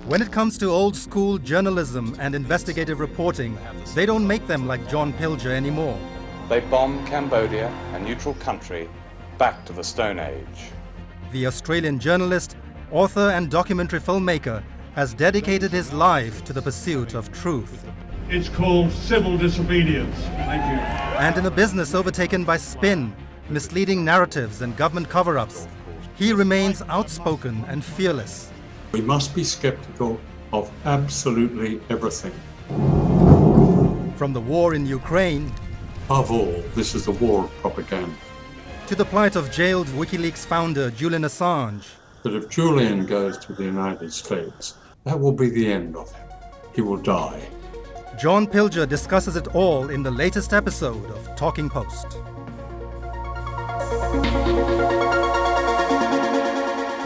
When it comes to old school journalism and investigative reporting, they don't make them like John Pilger anymore. They bomb Cambodia, a neutral country, back to the Stone Age. The Australian journalist, author and documentary filmmaker has dedicated his life to the pursuit of truth. It's called civil disobedience. Thank you. And in a business overtaken by spin, misleading narratives and government cover-ups, he remains outspoken and fearless. We must be skeptical of absolutely everything. From the war in Ukraine, Above all, this is a war of propaganda. to the plight of jailed WikiLeaks founder Julian Assange, That if Julian goes to the United States, that will be the end of him. He will die. John Pilger discusses it all in the latest episode of Talking Post.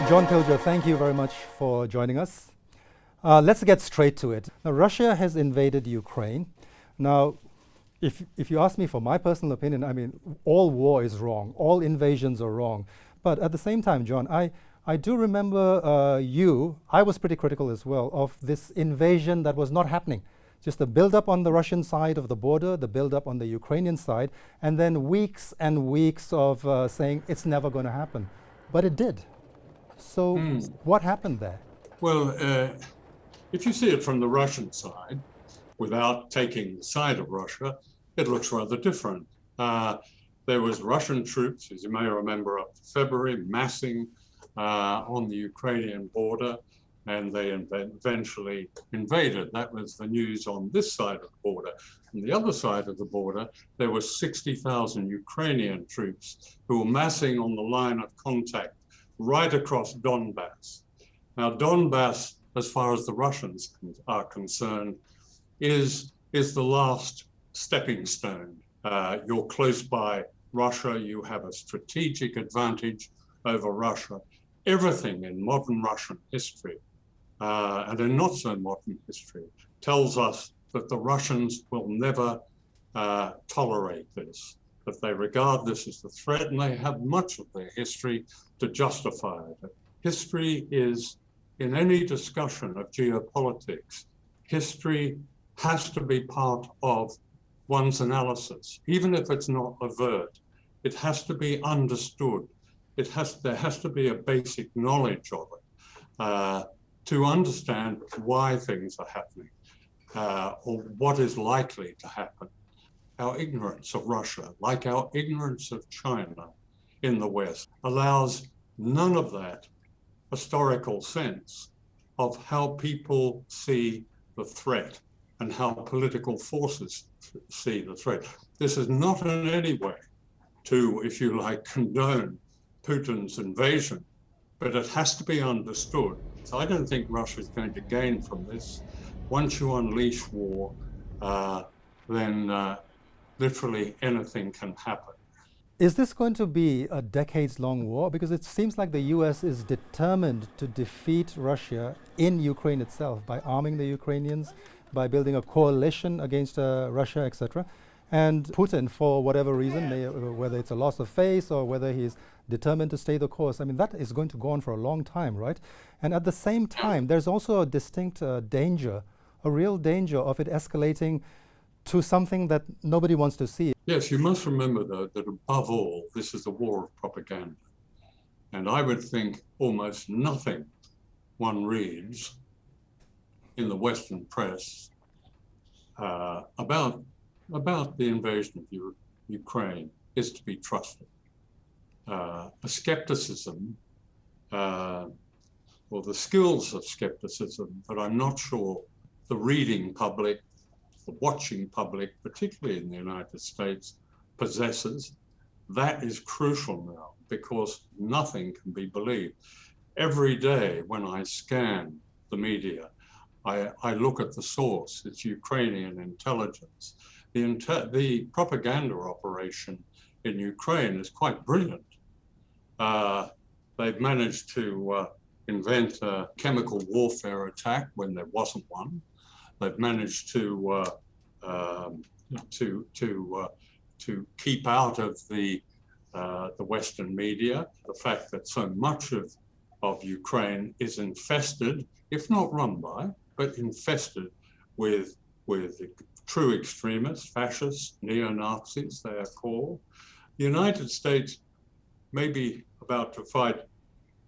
John Pilger, thank you very much for joining us. Let's get straight to it. Now, Russia has invaded Ukraine. Now, if you ask me for my personal opinion, I mean, all war is wrong. All invasions are wrong. But at the same time, John, I do remember I was pretty critical as well of this invasion that was not happening. Just the build-up on the Russian side of the border, the build-up on the Ukrainian side, and then weeks and weeks of saying it's never going to happen. But it did. So what happened there? Well, if you see it from the Russian side, without taking the side of Russia, it looks rather different. There was Russian troops, as you may remember, up to February, massing on the Ukrainian border, and they eventually invaded. That was the news on this side of the border. On the other side of the border, there were 60,000 Ukrainian troops who were massing on the line of contact right across Donbass. Now, Donbass, as far as the Russians are concerned, is the last stepping stone. You're close by Russia, you have a strategic advantage over Russia. Everything in modern Russian history, and in not so modern history, tells us that the Russians will never tolerate this, that they regard this as a threat, and they have much of their history to justify it. History is, in any discussion of geopolitics, history has to be part of one's analysis, even if it's not overt. It has to be understood. There has to be a basic knowledge of it to understand why things are happening or what is likely to happen. Our ignorance of Russia, like our ignorance of China in the West, allows none of that historical sense of how people see the threat and how political forces see the threat. This is not in any way to, if you like, condone Putin's invasion, but it has to be understood. So I don't think Russia is going to gain from this. Once you unleash war, then literally anything can happen. Is this going to be a decades-long war? Because it seems like the US is determined to defeat Russia in Ukraine itself by arming the Ukrainians, by building a coalition against Russia, etc. And Putin, for whatever reason, whether it's a loss of face or whether he's determined to stay the course, I mean, that is going to go on for a long time, right? And at the same time, there's also a distinct danger, a real danger of it escalating to something that nobody wants to see. Yes, you must remember, though, that above all, this is a war of propaganda. And I would think almost nothing one reads in the Western press about the invasion of Ukraine is to be trusted. A skepticism, or the skills of skepticism, that I'm not sure the reading public, the watching public, particularly in the United States, possesses. That is crucial now, because nothing can be believed. Every day when I scan the media, I look at the source, it's Ukrainian intelligence. The propaganda operation in Ukraine is quite brilliant. They've managed to invent a chemical warfare attack when there wasn't one. They've managed to keep out of the Western media the fact that so much of of Ukraine is infested, if not run by, but infested with true extremists, fascists, neo-Nazis, they are called. The United States may be about to fight,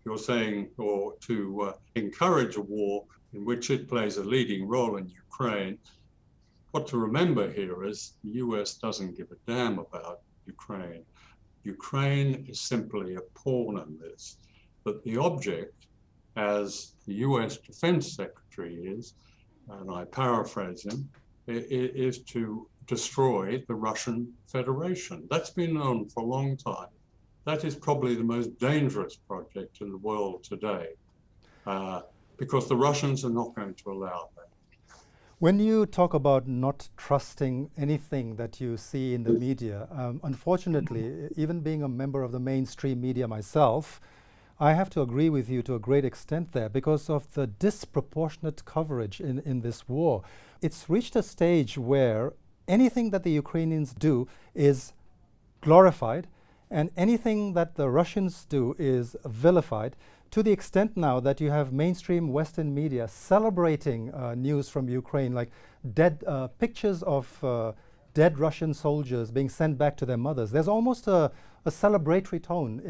you're saying, or to encourage a war in which it plays a leading role in Ukraine. What to remember here is the US doesn't give a damn about Ukraine. Ukraine is simply a pawn in this, but the object, as the US Defense Secretary is, and I paraphrase him, is to destroy the Russian Federation. That's been known for a long time. That is probably the most dangerous project in the world today, because the Russians are not going to allow that. When you talk about not trusting anything that you see in the media, unfortunately, even being a member of the mainstream media myself, I have to agree with you to a great extent there because of the disproportionate coverage in this war. It's reached a stage where anything that the Ukrainians do is glorified and anything that the Russians do is vilified, to the extent now that you have mainstream Western media celebrating news from Ukraine, like pictures of dead Russian soldiers being sent back to their mothers. There's almost a celebratory tone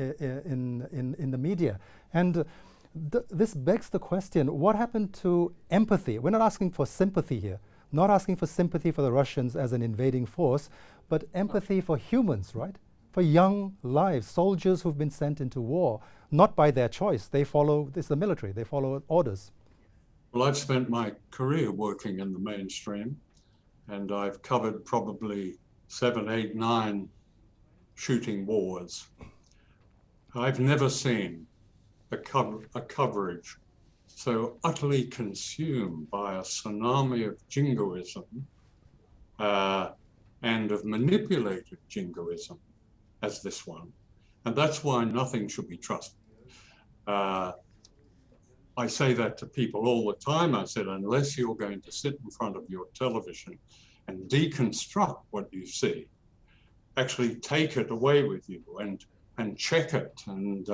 in the media. And this begs the question, what happened to empathy? We're not asking for sympathy here, not asking for sympathy for the Russians as an invading force, but empathy for humans, right? For young lives, soldiers who've been sent into war, not by their choice. They follow, it's the military, they follow orders. Well, I've spent my career working in the mainstream, and I've covered probably 7, 8, 9 shooting wars. I've never seen a coverage so utterly consumed by a tsunami of jingoism and of manipulated jingoism as this one. And that's why nothing should be trusted. I say that to people all the time. I said, unless you're going to sit in front of your television and deconstruct what you see, actually take it away with you and check it and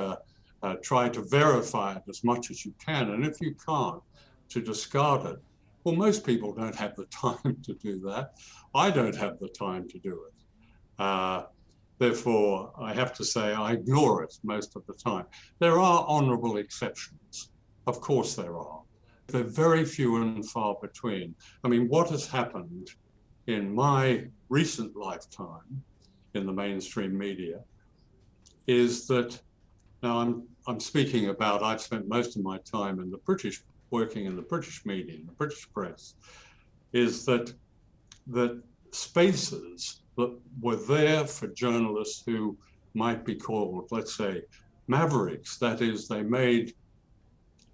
try to verify it as much as you can. And if you can't, to discard it. Well, most people don't have the time to do that. I don't have the time to do it. Therefore, I have to say I ignore it most of the time. There are honorable exceptions. Of course there are. They're very few and far between. I mean, what has happened in my recent lifetime in the mainstream media is that, now I'm speaking about, I've spent most of my time in the British, working in the British media, in the British press, is that spaces that were there for journalists who might be called, let's say, mavericks. That is, they made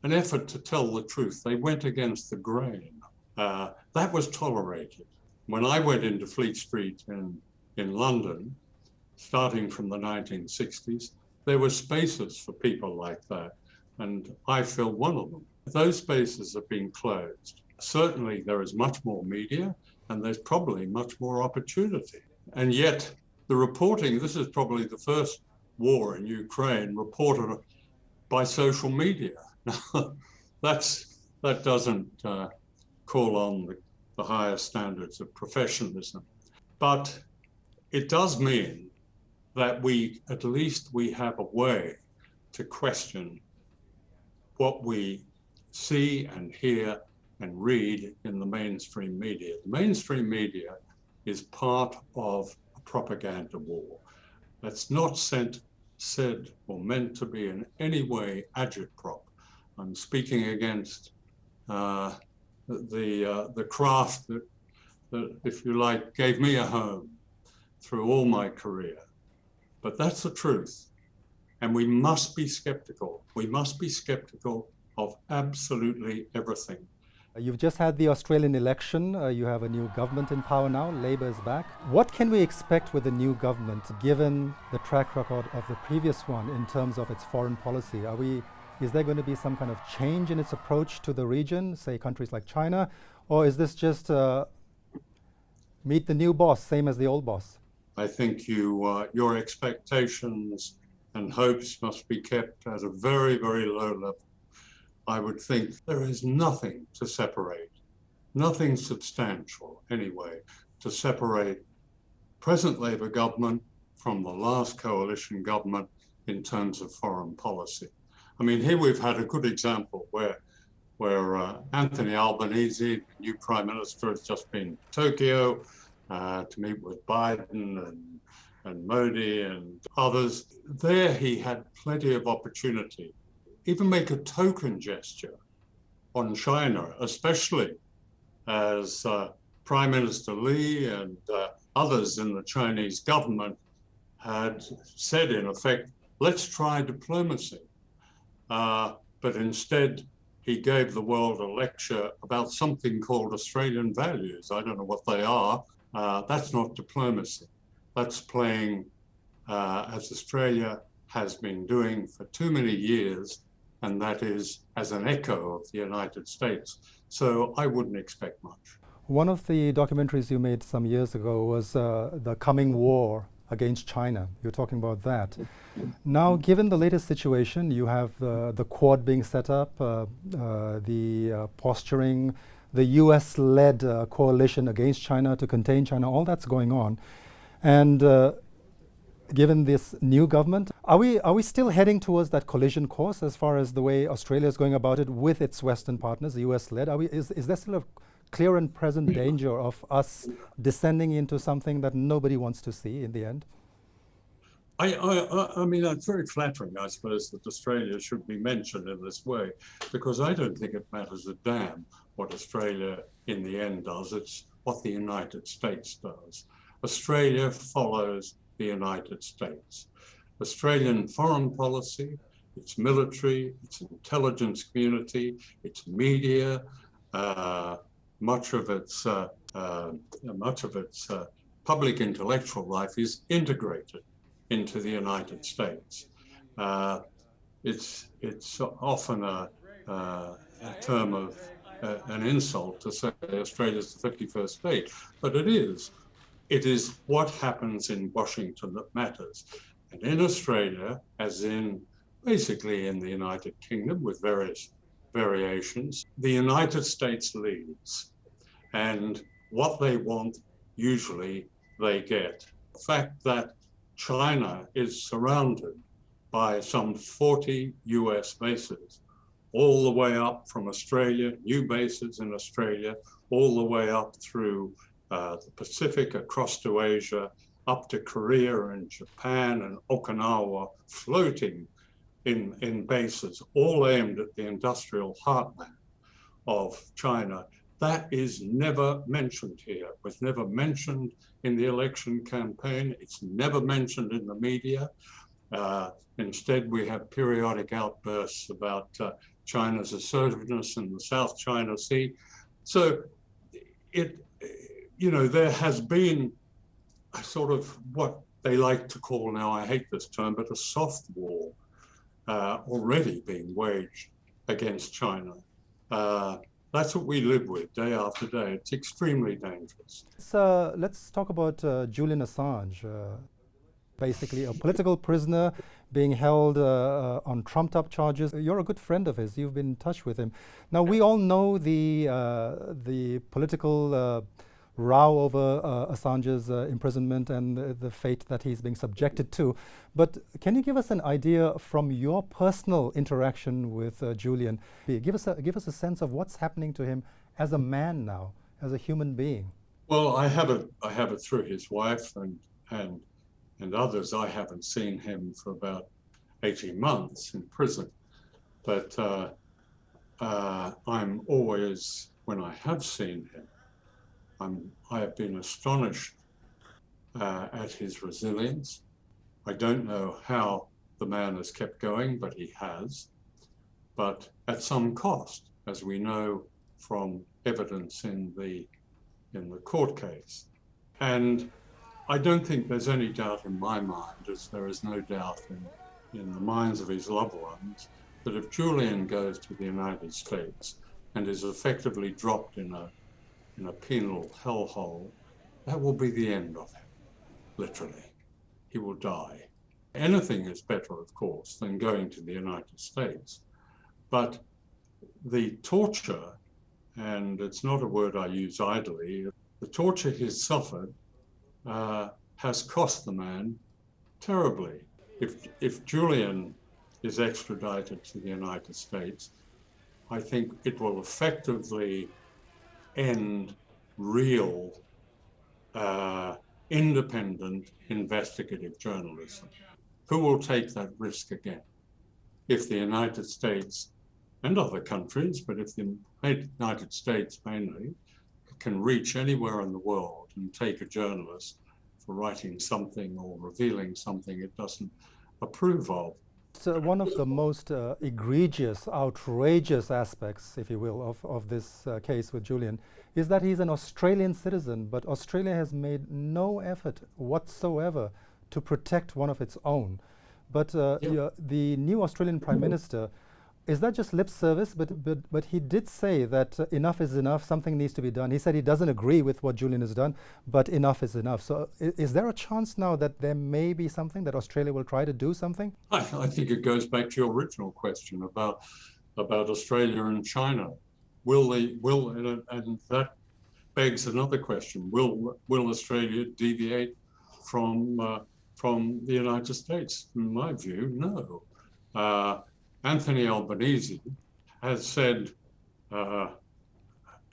an effort to tell the truth. They went against the grain. That was tolerated. When I went into Fleet Street in London, starting from the 1960s, there were spaces for people like that, and I filled one of them. Those spaces have been closed. Certainly there is much more media, and there's probably much more opportunity. And yet the reporting, this is probably the first war in Ukraine reported by social media. That doesn't call on the higher standards of professionalism. But it does mean that at least we have a way to question what we see and hear and read in the mainstream media. The mainstream media is part of a propaganda war. That's not said or meant to be in any way agitprop. I'm speaking against the craft that, if you like, gave me a home through all my career. But that's the truth. And we must be skeptical. We must be skeptical of absolutely everything. You've just had the Australian election. You have a new government in power now. Labour is back. What can we expect with the new government, given the track record of the previous one in terms of its foreign policy? Is there going to be some kind of change in its approach to the region, say countries like China, or is this just meet the new boss, same as the old boss? I think your expectations and hopes must be kept at a very, very low level. I would think there is nothing to separate, nothing substantial anyway, to separate present Labour government from the last coalition government in terms of foreign policy. I mean, here we've had a good example where Anthony Albanese, the new Prime Minister, has just been to Tokyo to meet with Biden and Modi and others. There he had plenty of opportunity, even make a token gesture on China, especially as Prime Minister Li and others in the Chinese government had said, in effect, let's try diplomacy. But instead, he gave the world a lecture about something called Australian values. I don't know what they are. That's not diplomacy. That's playing, as Australia has been doing for too many years, and that is as an echo of the United States. So I wouldn't expect much. One of the documentaries you made some years ago was the coming war against China. You're talking about that. Now, given the latest situation, you have the Quad being set up, the posturing, the US-led coalition against China to contain China, all that's going on. And given this new government, are we still heading towards that collision course as far as the way Australia is going about it with its Western partners, the US-led? Is there still a clear and present danger of us descending into something that nobody wants to see in the end? I mean, it's very flattering, I suppose, that Australia should be mentioned in this way, because I don't think it matters a damn what Australia in the end does. It's what the United States does. Australia follows the United States. Australian foreign policy, its military, its intelligence community, its media, much of its public intellectual life is integrated into the United States. It's often a term of an insult to say Australia's the 51st state, but it is. It is what happens in Washington that matters. And in Australia, as in basically in the United Kingdom with various variations, the United States leads. And what they want, usually they get. The fact that China is surrounded by some 40 US bases, all the way up from Australia, new bases in Australia, all the way up through the Pacific, across to Asia, up to Korea and Japan and Okinawa, floating in bases, all aimed at the industrial heartland of China. That is never mentioned here. It was never mentioned in the election campaign. It's never mentioned in the media. Instead, we have periodic outbursts about China's assertiveness in the South China Sea. So there has been a sort of what they like to call now, I hate this term, but a soft war already being waged against China. That's what we live with day after day. It's extremely dangerous. Let's talk about Julian Assange, basically a political prisoner being held on trumped-up charges. You're a good friend of his. You've been in touch with him. Now, we all know the political row over Assange's imprisonment and the fate that he's being subjected to. But can you give us an idea from your personal interaction with Julian? Give us a sense of what's happening to him as a man now, as a human being. Well, I have it through his wife and others. I haven't seen him for about 18 months in prison, but I'm always, when I have seen him, I have been astonished at his resilience. I don't know how the man has kept going, but he has, but at some cost, as we know from evidence in the court case. And I don't think there's any doubt in my mind, as there is no doubt in the minds of his loved ones, that if Julian goes to the United States and is effectively dropped in a penal hellhole, that will be the end of him, literally. He will die. Anything is better, of course, than going to the United States. But the torture, and it's not a word I use idly, the torture he's suffered has cost the man terribly. If Julian is extradited to the United States, I think it will effectively end real independent investigative journalism. Who will take that risk again? If the United States and other countries, but if the United States mainly, can reach anywhere in the world and take a journalist for writing something or revealing something it doesn't approve of. So one of the most egregious, outrageous aspects, if you will, of this case with Julian is that he's an Australian citizen, but Australia has made no effort whatsoever to protect one of its own. But the new Australian Prime Minister, is that just lip service? But he did say that enough is enough, something needs to be done. He said he doesn't agree with what Julian has done, but enough is enough. So is there a chance now that there may be something, that Australia will try to do something? I think it goes back to your original question about Australia and China. And that begs another question. Will Australia deviate from the United States? In my view, no. Anthony Albanese has said,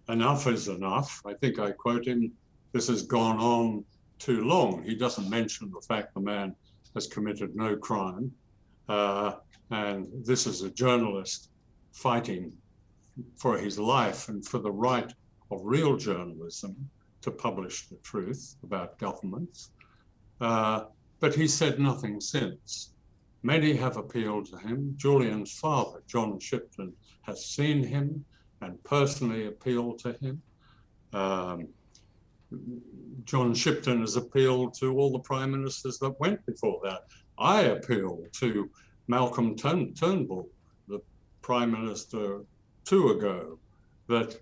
enough is enough. I think I quote him, this has gone on too long. He doesn't mention the fact the man has committed no crime. And this is a journalist fighting for his life and for the right of real journalism to publish the truth about governments. But he said nothing since. Many have appealed to him. Julian's father, John Shipton, has seen him and personally appealed to him. John Shipton has appealed to all the prime ministers that went before that. I appealed to Malcolm Turnbull, the prime minister 2 ago, that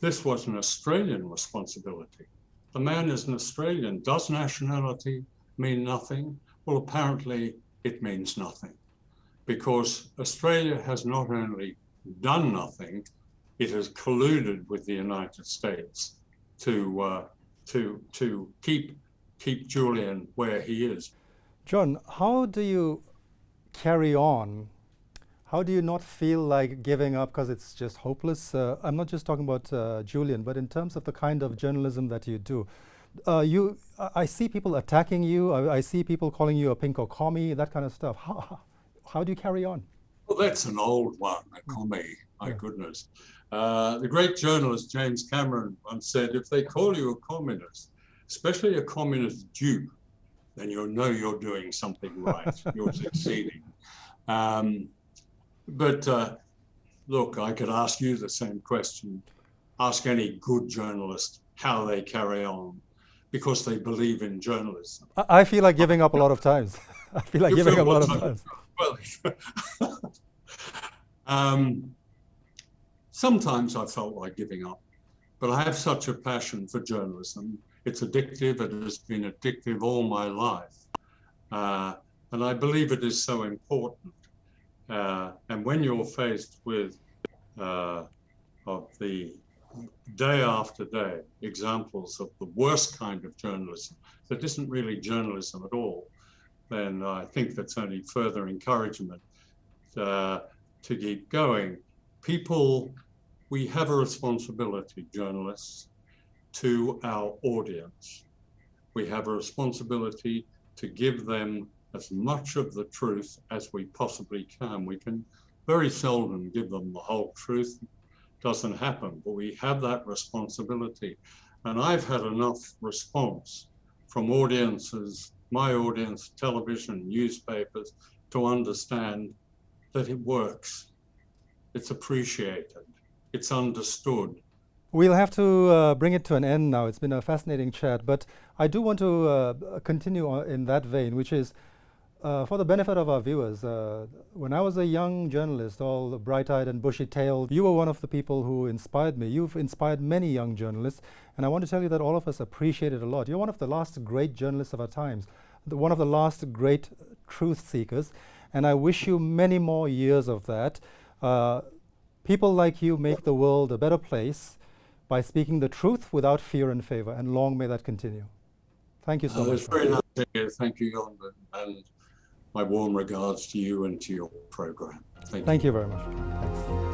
this was an Australian responsibility. The man is an Australian. Does nationality mean nothing? Well, apparently it means nothing, because Australia has not only done nothing, it has colluded with the United States to keep Julian where he is. John, how do you carry on? How do you not feel like giving up because it's just hopeless? I'm not just talking about Julian, but in terms of the kind of journalism that you do. I see people attacking you. I see people calling you a pinko commie, that kind of stuff. How do you carry on? Well, that's an old one, a commie, my goodness. The great journalist James Cameron once said, if they call you a communist, especially a communist dupe, then you'll know you're doing something right, you're succeeding. But look, I could ask you the same question. Ask any good journalist how they carry on, because they believe in journalism. I feel like giving up a lot of times. I feel like giving up a lot of times. Well, sometimes I felt like giving up, but I have such a passion for journalism. It's addictive. It has been addictive all my life. And I believe it is so important. And when you're faced with of the day after day examples of the worst kind of journalism that isn't really journalism at all, then I think that's only further encouragement to keep going. People, we have a responsibility, journalists, to our audience. We have a responsibility to give them as much of the truth as we possibly can. We can very seldom give them the whole truth. Doesn't happen, but we have that responsibility. And I've had enough response from audiences, my audience, television, newspapers, to understand that it works. It's appreciated. It's understood. We'll have to bring it to an end now. It's been a fascinating chat, but I do want to continue in that vein, which is for the benefit of our viewers. When I was a young journalist, all bright-eyed and bushy-tailed, you were one of the people who inspired me. You've inspired many young journalists, and I want to tell you that all of us appreciate it a lot. You're one of the last great journalists of our times. one of the last great truth seekers, and I wish you many more years of that. People like you make the world a better place by speaking the truth without fear and favor, and long may that continue. Thank you so much. It's very nice to hear. Thank you, Yonden, and my warm regards to you and to your program. Thank you very much. Thanks.